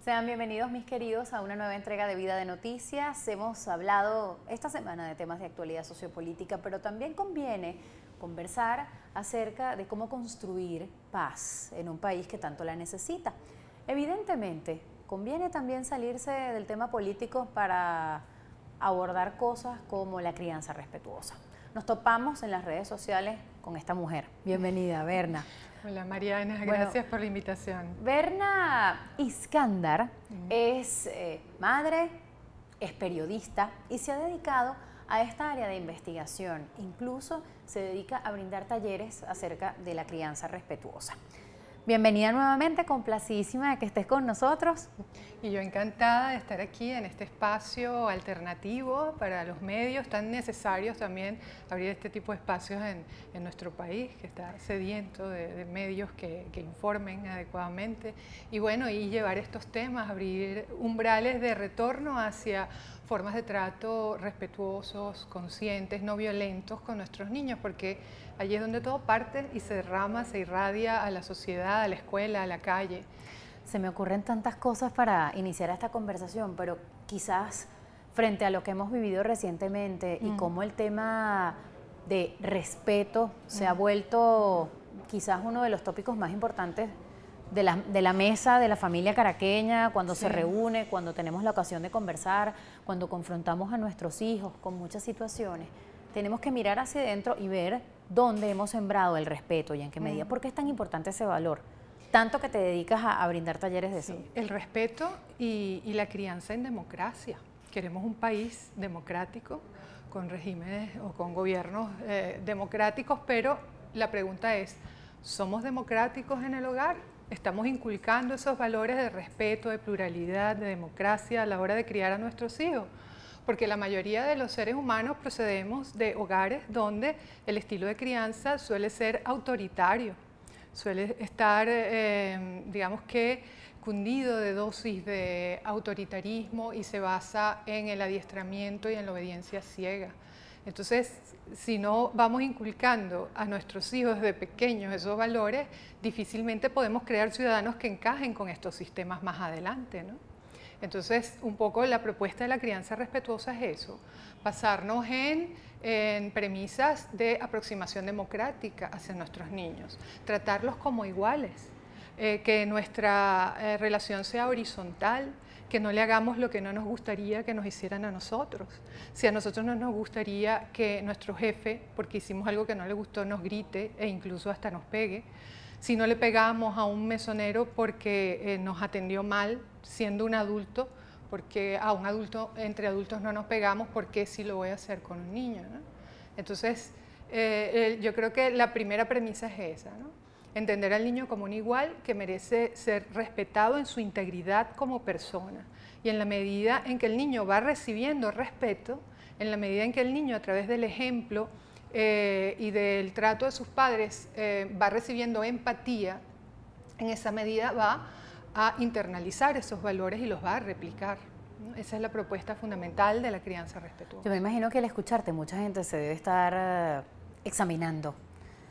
Sean bienvenidos, mis queridos, a una nueva entrega de Vida de Noticias. Hemos hablado esta semana de temas de actualidad sociopolítica, pero también conviene conversar acerca de cómo construir paz en un país que tanto la necesita. Evidentemente, conviene también salirse del tema político para abordar cosas como la crianza respetuosa. Nos topamos en las redes sociales con esta mujer. Bienvenida, Berna. Hola Mariana, gracias por la invitación. Berna Iskandar es madre, es periodista y se ha dedicado a esta área de investigación. Incluso se dedica a brindar talleres acerca de la crianza respetuosa. Bienvenida nuevamente, complacidísima de que estés con nosotros. Y yo encantada de estar aquí en este espacio alternativo para los medios, tan necesarios también abrir este tipo de espacios en nuestro país, que está sediento de medios que informen adecuadamente. Y bueno, y llevar estos temas, abrir umbrales de retorno hacia formas de trato respetuosos, conscientes, no violentos con nuestros niños, porque allí es donde todo parte y se derrama, se irradia a la sociedad, a la escuela, a la calle. Se me ocurren tantas cosas para iniciar esta conversación, pero quizás frente a lo que hemos vivido recientemente y cómo el tema de respeto se ha vuelto quizás uno de los tópicos más importantes de la mesa de la familia caraqueña, cuando se reúne, cuando tenemos la ocasión de conversar, cuando confrontamos a nuestros hijos con muchas situaciones, tenemos que mirar hacia adentro y ver dónde hemos sembrado el respeto y en qué medida. ¿Por qué es tan importante ese valor? Tanto que te dedicas a brindar talleres de eso. El respeto y la crianza en democracia. Queremos un país democrático, con regímenes o con gobiernos democráticos, pero la pregunta es, ¿somos democráticos en el hogar? ¿Estamos inculcando esos valores de respeto, de pluralidad, de democracia a la hora de criar a nuestros hijos? Porque la mayoría de los seres humanos procedemos de hogares donde el estilo de crianza suele ser autoritario, suele estar, digamos que, cundido de dosis de autoritarismo y se basa en el adiestramiento y en la obediencia ciega. Entonces, si no vamos inculcando a nuestros hijos desde pequeños esos valores, difícilmente podemos crear ciudadanos que encajen con estos sistemas más adelante, ¿no? Entonces, un poco la propuesta de la crianza respetuosa es eso, basarnos en premisas de aproximación democrática hacia nuestros niños, tratarlos como iguales, que nuestra relación sea horizontal, que no le hagamos lo que no nos gustaría que nos hicieran a nosotros. Si a nosotros no nos gustaría que nuestro jefe, porque hicimos algo que no le gustó, nos grite e incluso hasta nos pegue, si no le pegamos a un mesonero porque nos atendió mal siendo un adulto, porque a un adulto, entre adultos no nos pegamos, ¿por qué sí lo voy a hacer con un niño, ¿no? Entonces, yo creo que la primera premisa es esa, ¿no? Entender al niño como un igual que merece ser respetado en su integridad como persona. Y en la medida en que el niño va recibiendo respeto, en la medida en que el niño a través del ejemplo y del trato de sus padres va recibiendo empatía, en esa medida va a internalizar esos valores y los va a replicar, ¿no? Esa es la propuesta fundamental de la crianza respetuosa. Yo me imagino que al escucharte mucha gente se debe estar examinando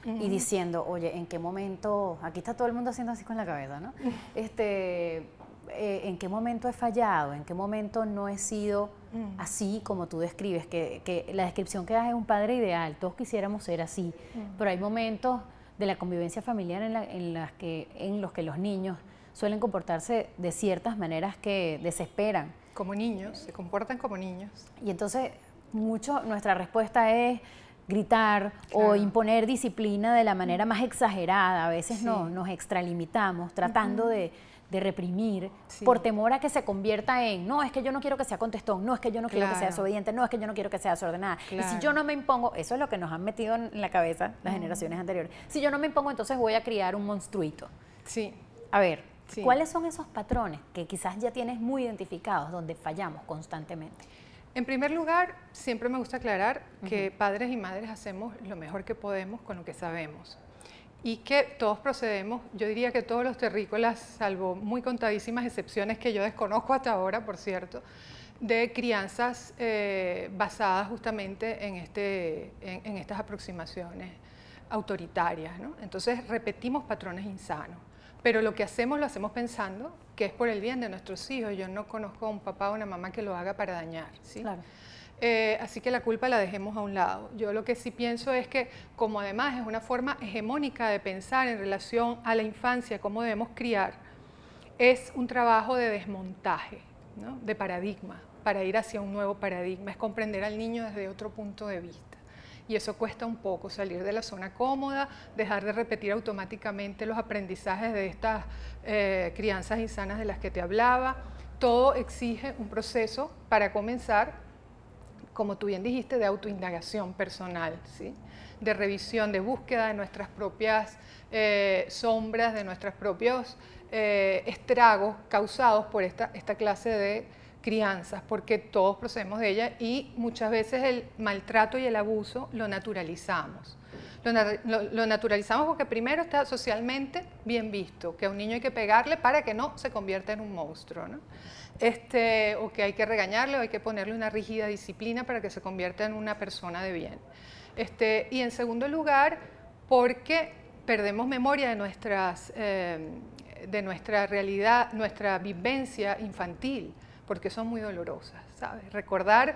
y diciendo, oye, ¿en qué momento? Aquí está todo el mundo haciendo así con la cabeza, ¿no? ¿En qué momento he fallado? ¿En qué momento no he sido así como tú describes? Que la descripción que das es un padre ideal, todos quisiéramos ser así, pero hay momentos de la convivencia familiar en los que los niños suelen comportarse de ciertas maneras que desesperan. Como niños, se comportan como niños. Y entonces, nuestra respuesta es gritar o imponer disciplina de la manera más exagerada. A veces nos extralimitamos tratando de reprimir por temor a que se convierta en, no, es que yo no quiero que sea contestón, no, es que yo no quiero que sea desobediente, no, es que yo no quiero que sea desordenada. Y si yo no me impongo, eso es lo que nos han metido en la cabeza las generaciones anteriores. Si yo no me impongo, entonces voy a criar un monstruito. Sí. A ver, ¿cuáles son esos patrones que quizás ya tienes muy identificados donde fallamos constantemente? En primer lugar, siempre me gusta aclarar que padres y madres hacemos lo mejor que podemos con lo que sabemos y que todos procedemos, yo diría que todos los terrícolas, salvo muy contadísimas excepciones que yo desconozco hasta ahora, por cierto, de crianzas basadas justamente en estas aproximaciones autoritarias, ¿no? Entonces repetimos patrones insanos. pero lo que hacemos lo hacemos pensando que es por el bien de nuestros hijos. Yo no conozco a un papá o una mamá que lo haga para dañar, ¿sí? Claro. Así que la culpa la dejemos a un lado. Yo lo que sí pienso es que, como además es una forma hegemónica de pensar en relación a la infancia, cómo debemos criar, es un trabajo de desmontaje, ¿no? De paradigma, para ir hacia un nuevo paradigma, es comprender al niño desde otro punto de vista. Y eso cuesta un poco, salir de la zona cómoda, dejar de repetir automáticamente los aprendizajes de estas crianzas insanas de las que te hablaba. Todo exige un proceso para comenzar, como tú bien dijiste, de autoindagación personal, ¿sí? De revisión, de búsqueda de nuestras propias sombras, de nuestros propios estragos causados por esta clase de crianzas, porque todos procedemos de ella y muchas veces el maltrato y el abuso lo naturalizamos. Lo naturalizamos porque primero está socialmente bien visto, que a un niño hay que pegarle para que no se convierta en un monstruo, ¿no? O que hay que regañarle o hay que ponerle una rígida disciplina para que se convierta en una persona de bien. Y en segundo lugar, porque perdemos memoria de nuestra realidad, nuestra vivencia infantil, porque son muy dolorosas, ¿sabes? Recordar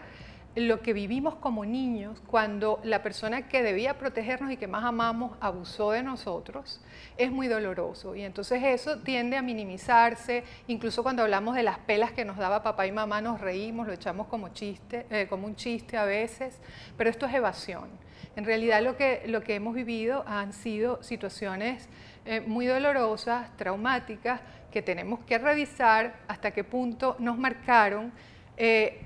lo que vivimos como niños cuando la persona que debía protegernos y que más amamos abusó de nosotros, es muy doloroso. Y entonces eso tiende a minimizarse, incluso cuando hablamos de las pelas que nos daba papá y mamá nos reímos, lo echamos como un chiste a veces, pero esto es evasión. En realidad lo que hemos vivido han sido situaciones muy dolorosas, traumáticas, que tenemos que revisar hasta qué punto nos marcaron,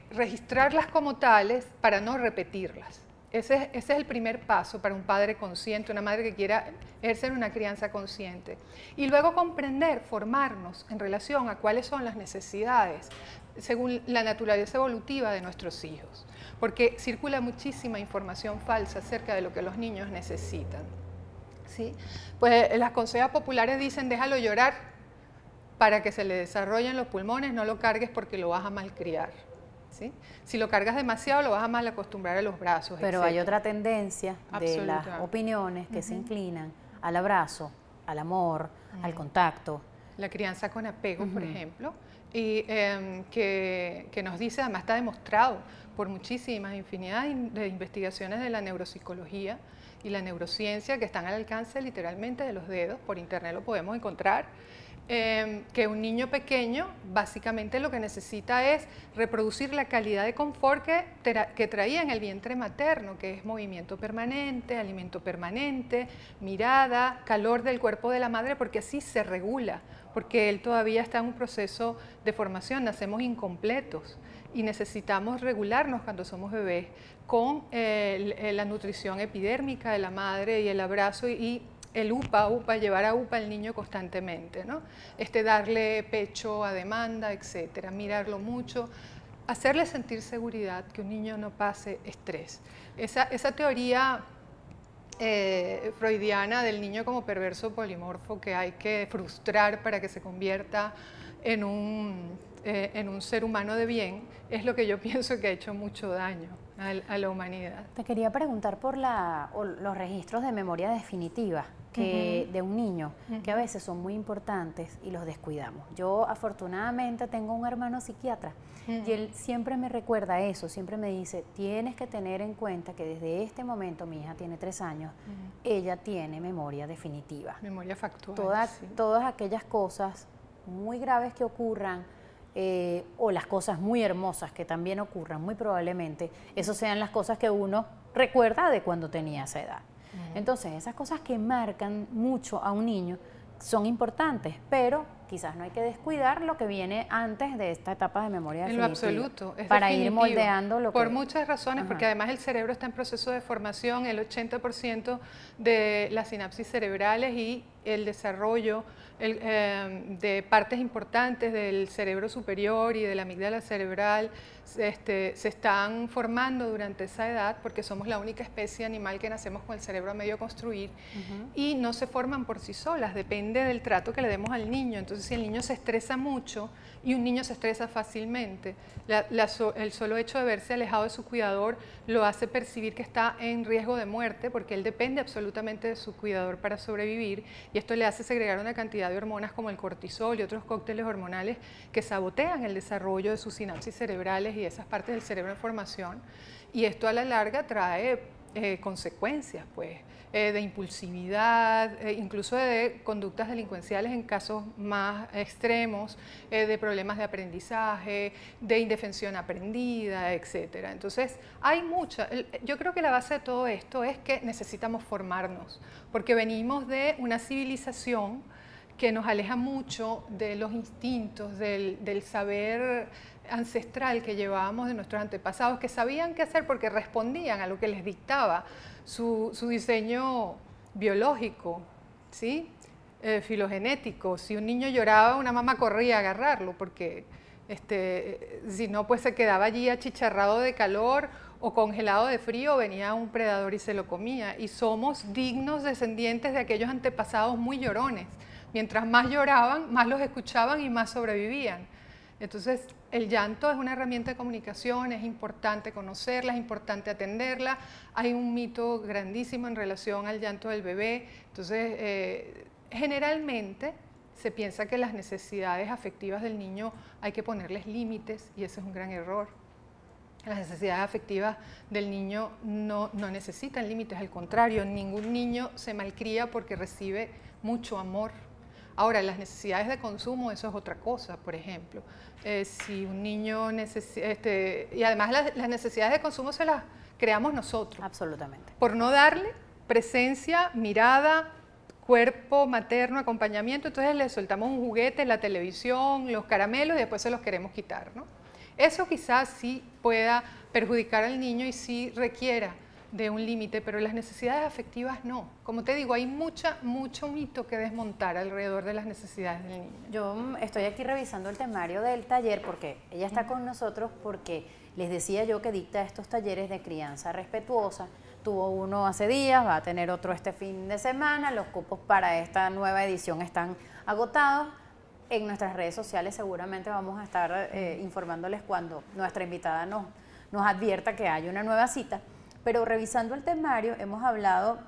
registrarlas como tales para no repetirlas. Ese es el primer paso para un padre consciente, una madre que quiera ejercer una crianza consciente. Y luego comprender, formarnos en relación a cuáles son las necesidades según la naturaleza evolutiva de nuestros hijos. Porque circula muchísima información falsa acerca de lo que los niños necesitan, ¿sí? Pues las consejas populares dicen, déjalo llorar para que se le desarrollen los pulmones, no lo cargues porque lo vas a malcriar, ¿sí? Si lo cargas demasiado, lo vas a mal acostumbrar a los brazos, Pero etc. hay otra tendencia de las opiniones que se inclinan al abrazo, al amor, al contacto. La crianza con apego, por ejemplo, y que nos dice, además está demostrado por muchísimas infinidad de investigaciones de la neuropsicología y la neurociencia que están al alcance literalmente de los dedos, por internet lo podemos encontrar, que un niño pequeño básicamente lo que necesita es reproducir la calidad de confort que traía en el vientre materno, que es movimiento permanente, alimento permanente, mirada, calor del cuerpo de la madre, porque así se regula, porque él todavía está en un proceso de formación, nacemos incompletos y necesitamos regularnos cuando somos bebés con la nutrición epidérmica de la madre y el abrazo y el UPA, llevar a UPA al niño constantemente, ¿no? Darle pecho a demanda, etcétera, mirarlo mucho, hacerle sentir seguridad, que un niño no pase estrés. Esa teoría freudiana del niño como perverso polimorfo que hay que frustrar para que se convierta en un ser humano de bien, es lo que yo pienso que ha hecho mucho daño a la humanidad. Te quería preguntar por los registros de memoria definitiva de un niño, que a veces son muy importantes y los descuidamos. Yo afortunadamente tengo un hermano psiquiatra y él siempre me recuerda eso, siempre me dice, tienes que tener en cuenta que desde este momento, mi hija tiene 3 años, ella tiene memoria definitiva. Memoria factual. Todas aquellas cosas muy graves que ocurran, o las cosas muy hermosas que también ocurran, muy probablemente, eso sean las cosas que uno recuerda de cuando tenía esa edad. Entonces, esas cosas que marcan mucho a un niño son importantes, pero quizás no hay que descuidar lo que viene antes de esta etapa de memoria definitiva. En lo absoluto, es para definitivo, ir moldeando lo que... Por muchas razones, porque además el cerebro está en proceso de formación, el 80% de las sinapsis cerebrales y el desarrollo de partes importantes del cerebro superior y de la amígdala cerebral se están formando durante esa edad, porque somos la única especie animal que nacemos con el cerebro a medio construir, y no se forman por sí solas, depende del trato que le demos al niño. Entonces, si el niño se estresa mucho, y un niño se estresa fácilmente, el solo hecho de verse alejado de su cuidador lo hace percibir que está en riesgo de muerte, porque él depende absolutamente de su cuidador para sobrevivir, y esto le hace segregar una cantidad cantidad de hormonas como el cortisol y otros cócteles hormonales que sabotean el desarrollo de sus sinapsis cerebrales y esas partes del cerebro en formación. Y esto a la larga trae consecuencias, pues, de impulsividad, incluso de conductas delincuenciales en casos más extremos, de problemas de aprendizaje, de indefensión aprendida, etc. Entonces, hay yo creo que la base de todo esto es que necesitamos formarnos, porque venimos de una civilización que nos aleja mucho de los instintos, del saber ancestral que llevábamos de nuestros antepasados, que sabían qué hacer porque respondían a lo que les dictaba su diseño biológico, ¿sí? Filogenético. Si un niño lloraba, una mamá corría a agarrarlo, porque si no, pues se quedaba allí achicharrado de calor o congelado de frío, venía un predador y se lo comía. Y somos dignos descendientes de aquellos antepasados muy llorones. Mientras más lloraban, más los escuchaban y más sobrevivían. Entonces, el llanto es una herramienta de comunicación, es importante conocerla, es importante atenderla. Hay un mito grandísimo en relación al llanto del bebé. Entonces, generalmente se piensa que las necesidades afectivas del niño hay que ponerles límites y ese es un gran error. Las necesidades afectivas del niño no necesitan límites, al contrario, ningún niño se malcría porque recibe mucho amor. Ahora, las necesidades de consumo, eso es otra cosa, por ejemplo. Si un niño necesita, y además las necesidades de consumo se las creamos nosotros. Absolutamente. Por no darle presencia, mirada, cuerpo materno, acompañamiento, entonces le soltamos un juguete, la televisión, los caramelos y después se los queremos quitar, ¿no? Eso quizás sí pueda perjudicar al niño y sí requiera de un límite, pero las necesidades afectivas no. Como te digo, hay mucho mito que desmontar alrededor de las necesidades del niño. Yo estoy aquí revisando el temario del taller porque ella está con nosotros porque les decía yo que dicta estos talleres de crianza respetuosa. Tuvo uno hace días, va a tener otro este fin de semana, los cupos para esta nueva edición están agotados. En nuestras redes sociales seguramente vamos a estar informándoles cuando nuestra invitada nos advierta que hay una nueva cita. Pero revisando el temario hemos hablado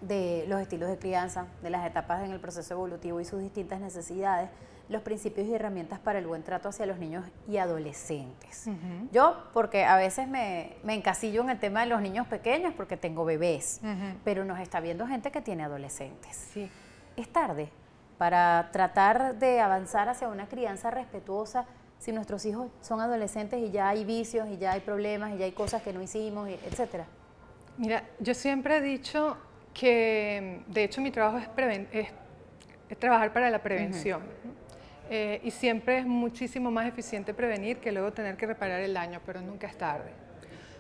de los estilos de crianza, de las etapas en el proceso evolutivo y sus distintas necesidades, los principios y herramientas para el buen trato hacia los niños y adolescentes. Yo, porque a veces me encasillo en el tema de los niños pequeños porque tengo bebés, pero nos está viendo gente que tiene adolescentes. Sí. Es tarde para tratar de avanzar hacia una crianza respetuosa si nuestros hijos son adolescentes y ya hay vicios y ya hay problemas y ya hay cosas que no hicimos, etcétera. Mira, yo siempre he dicho que, de hecho, mi trabajo es trabajar para la prevención. Y siempre es muchísimo más eficiente prevenir que luego tener que reparar el daño, pero nunca es tarde.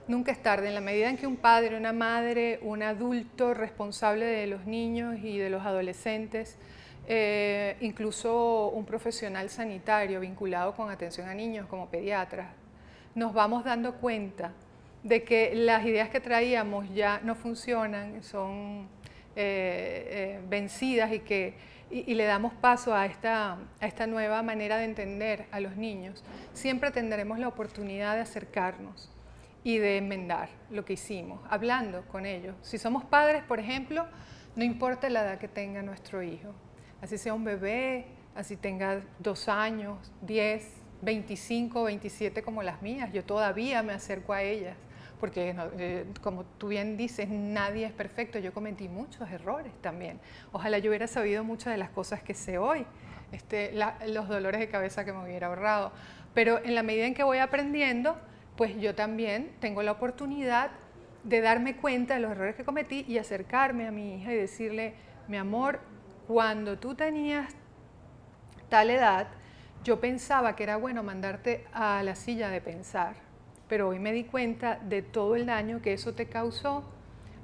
Nunca es tarde. En la medida en que un padre, una madre, un adulto responsable de los niños y de los adolescentes, incluso un profesional sanitario vinculado con atención a niños como pediatras, nos vamos dando cuenta de que las ideas que traíamos ya no funcionan, son vencidas y le damos paso a esta nueva manera de entender a los niños, siempre tendremos la oportunidad de acercarnos y de enmendar lo que hicimos, hablando con ellos. Si somos padres, por ejemplo, no importa la edad que tenga nuestro hijo, así sea un bebé, así tenga 2 años, 10, 25, 27 como las mías, yo todavía me acerco a ellas, porque como tú bien dices, nadie es perfecto, yo cometí muchos errores también. Ojalá yo hubiera sabido muchas de las cosas que sé hoy, los dolores de cabeza que me hubiera ahorrado, pero en la medida en que voy aprendiendo, pues yo también tengo la oportunidad de darme cuenta de los errores que cometí y acercarme a mi hija y decirle, mi amor, cuando tú tenías tal edad, yo pensaba que era bueno mandarte a la silla de pensar, pero hoy me di cuenta de todo el daño que eso te causó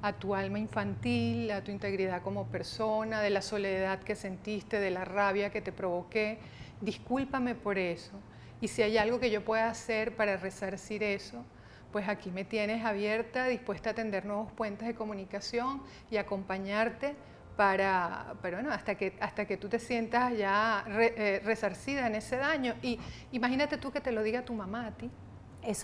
a tu alma infantil, a tu integridad como persona, de la soledad que sentiste, de la rabia que te provoqué. Discúlpame por eso. Y si hay algo que yo pueda hacer para resarcir eso, pues aquí me tienes abierta, dispuesta a tender nuevos puentes de comunicación y acompañarte bueno, hasta que tú te sientas ya resarcida en ese daño. Y imagínate tú que te lo diga tu mamá a ti.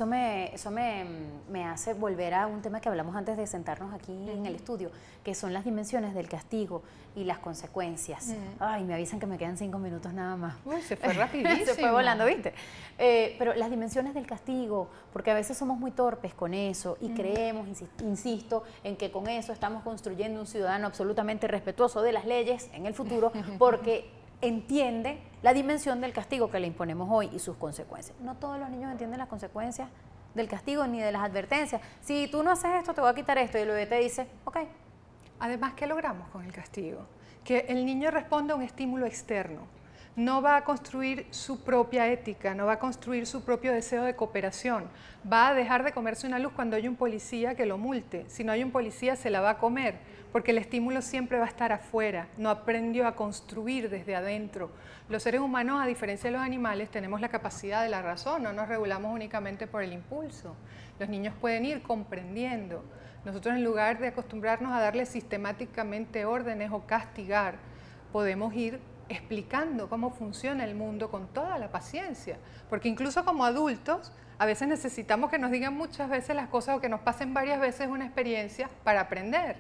me hace volver a un tema que hablamos antes de sentarnos aquí en el estudio, que son las dimensiones del castigo y las consecuencias. Ay, me avisan que me quedan 5 minutos nada más. Uy, se fue rapidísimo. Se fue volando, ¿viste? Pero las dimensiones del castigo, porque a veces somos muy torpes con eso y creemos, insisto, en que con eso estamos construyendo un ciudadano absolutamente respetuoso de las leyes en el futuro, porque entiende la dimensión del castigo que le imponemos hoy y sus consecuencias. No todos los niños entienden las consecuencias del castigo ni de las advertencias. Si tú no haces esto, te voy a quitar esto. Y el bebé te dice, ok. Además, ¿qué logramos con el castigo? Que el niño responda a un estímulo externo. No va a construir su propia ética, no va a construir su propio deseo de cooperación. Va a dejar de comerse una luz cuando hay un policía que lo multe. Si no hay un policía, se la va a comer, porque el estímulo siempre va a estar afuera. No aprendió a construir desde adentro. Los seres humanos, a diferencia de los animales, tenemos la capacidad de la razón, no nos regulamos únicamente por el impulso. Los niños pueden ir comprendiendo. Nosotros, en lugar de acostumbrarnos a darle sistemáticamente órdenes o castigar, podemos ir explicando cómo funciona el mundo con toda la paciencia, porque incluso como adultos a veces necesitamos que nos digan muchas veces las cosas o que nos pasen varias veces una experiencia para aprender.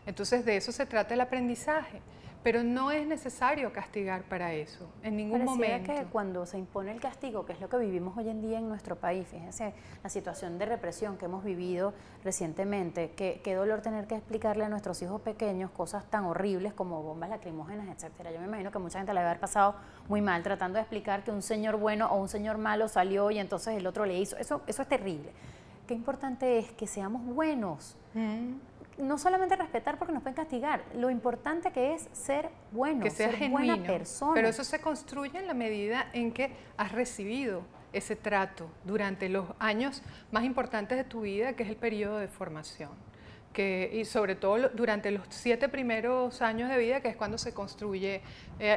Entonces de eso se trata el aprendizaje, pero no es necesario castigar para eso, en ningún momento. Que cuando se impone el castigo, que es lo que vivimos hoy en día en nuestro país, fíjense la situación de represión que hemos vivido recientemente, qué dolor tener que explicarle a nuestros hijos pequeños cosas tan horribles como bombas lacrimógenas, etcétera. Yo me imagino que mucha gente le va a haber pasado muy mal tratando de explicar que un señor bueno o un señor malo salió y entonces el otro le hizo. Eso es terrible. Qué importante es que seamos buenos. No solamente respetar porque nos pueden castigar, lo importante que es ser bueno, que sea ser genuino, buena persona. pero eso se construye en la medida en que has recibido ese trato durante los años más importantes de tu vida, que es el periodo de formación. Y sobre todo durante los 7 primeros años de vida, que es cuando se construye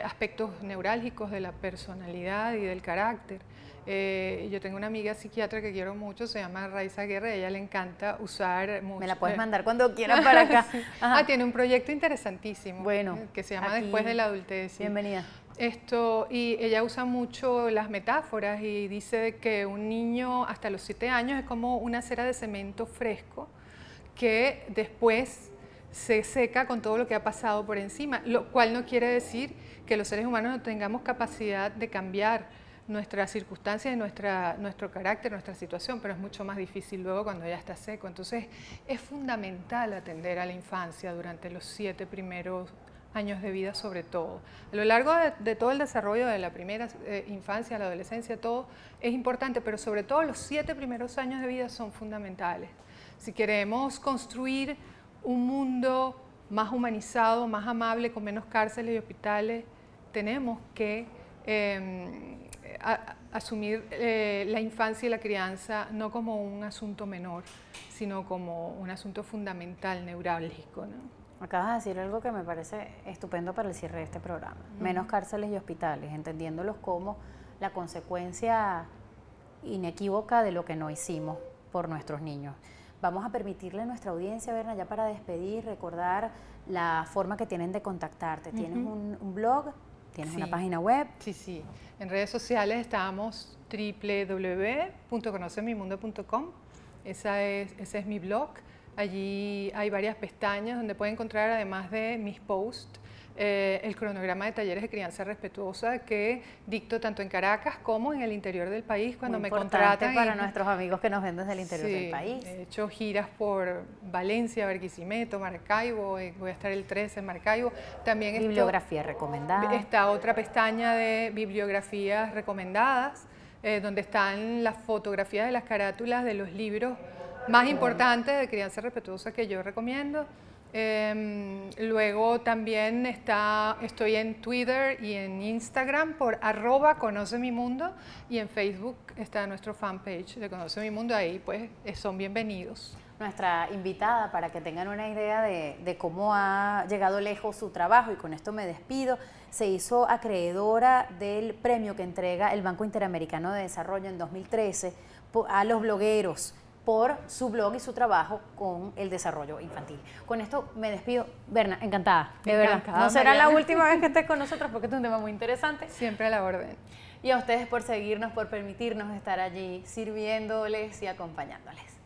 aspectos neurálgicos de la personalidad y del carácter. Yo tengo una amiga psiquiatra que quiero mucho, se llama Raiza Guerra, y a ella le encanta usar mucho. Me la puedes mandar cuando quieras para acá. Sí. Tiene un proyecto interesantísimo, bueno, que se llama Después de la adultez. Sí. Bienvenida. Y ella usa mucho las metáforas y dice que un niño hasta los 7 años es como una cera de cemento fresco que después se seca con todo lo que ha pasado por encima, lo cual no quiere decir que los seres humanos no tengamos capacidad de cambiar nuestras circunstancias, nuestro carácter, nuestra situación, pero es mucho más difícil luego cuando ya está seco. Entonces es fundamental atender a la infancia durante los 7 primeros años de vida sobre todo. A lo largo de todo el desarrollo de la primera infancia, la adolescencia, todo es importante, pero sobre todo los 7 primeros años de vida son fundamentales. Si queremos construir un mundo más humanizado, más amable, con menos cárceles y hospitales, tenemos que asumir la infancia y la crianza no como un asunto menor, sino como un asunto fundamental, neurálgico, ¿no? Acabas de decir algo que me parece estupendo para el cierre de este programa. Menos cárceles y hospitales, entendiéndolos como la consecuencia inequívoca de lo que no hicimos por nuestros niños. Vamos a permitirle a nuestra audiencia, Berna, ya para despedir, recordar la forma que tienen de contactarte. ¿Tienes un blog? ¿Tienes una página web? Sí. En redes sociales estamos www.conocemimundo.com. Ese es mi blog. Allí hay varias pestañas donde pueden encontrar, además de mis posts, el cronograma de talleres de crianza respetuosa que dicto tanto en Caracas como en el interior del país cuando me contratan. Para nuestros amigos que nos ven desde el interior del país. He hecho giras por Valencia, Barquisimeto, Maracaibo, voy a estar el 13 en Maracaibo. También bibliografía recomendada. Está otra pestaña de bibliografías recomendadas, donde están las fotografías de las carátulas de los libros más importantes de crianza respetuosa que yo recomiendo. Luego también estoy en Twitter y en Instagram por @conocemimundo, y en Facebook está nuestro fanpage de Conoce Mi Mundo. Ahí pues son bienvenidos. Nuestra invitada, para que tengan una idea de cómo ha llegado lejos su trabajo, y con esto me despido, se hizo acreedora del premio que entrega el Banco Interamericano de Desarrollo en 2013 a los blogueros por su blog y su trabajo con el desarrollo infantil. Con esto me despido. Berna, encantada, de verdad. No será la última vez que estés con nosotros porque este es un tema muy interesante. Siempre a la orden. y a ustedes por seguirnos, por permitirnos estar allí sirviéndoles y acompañándoles.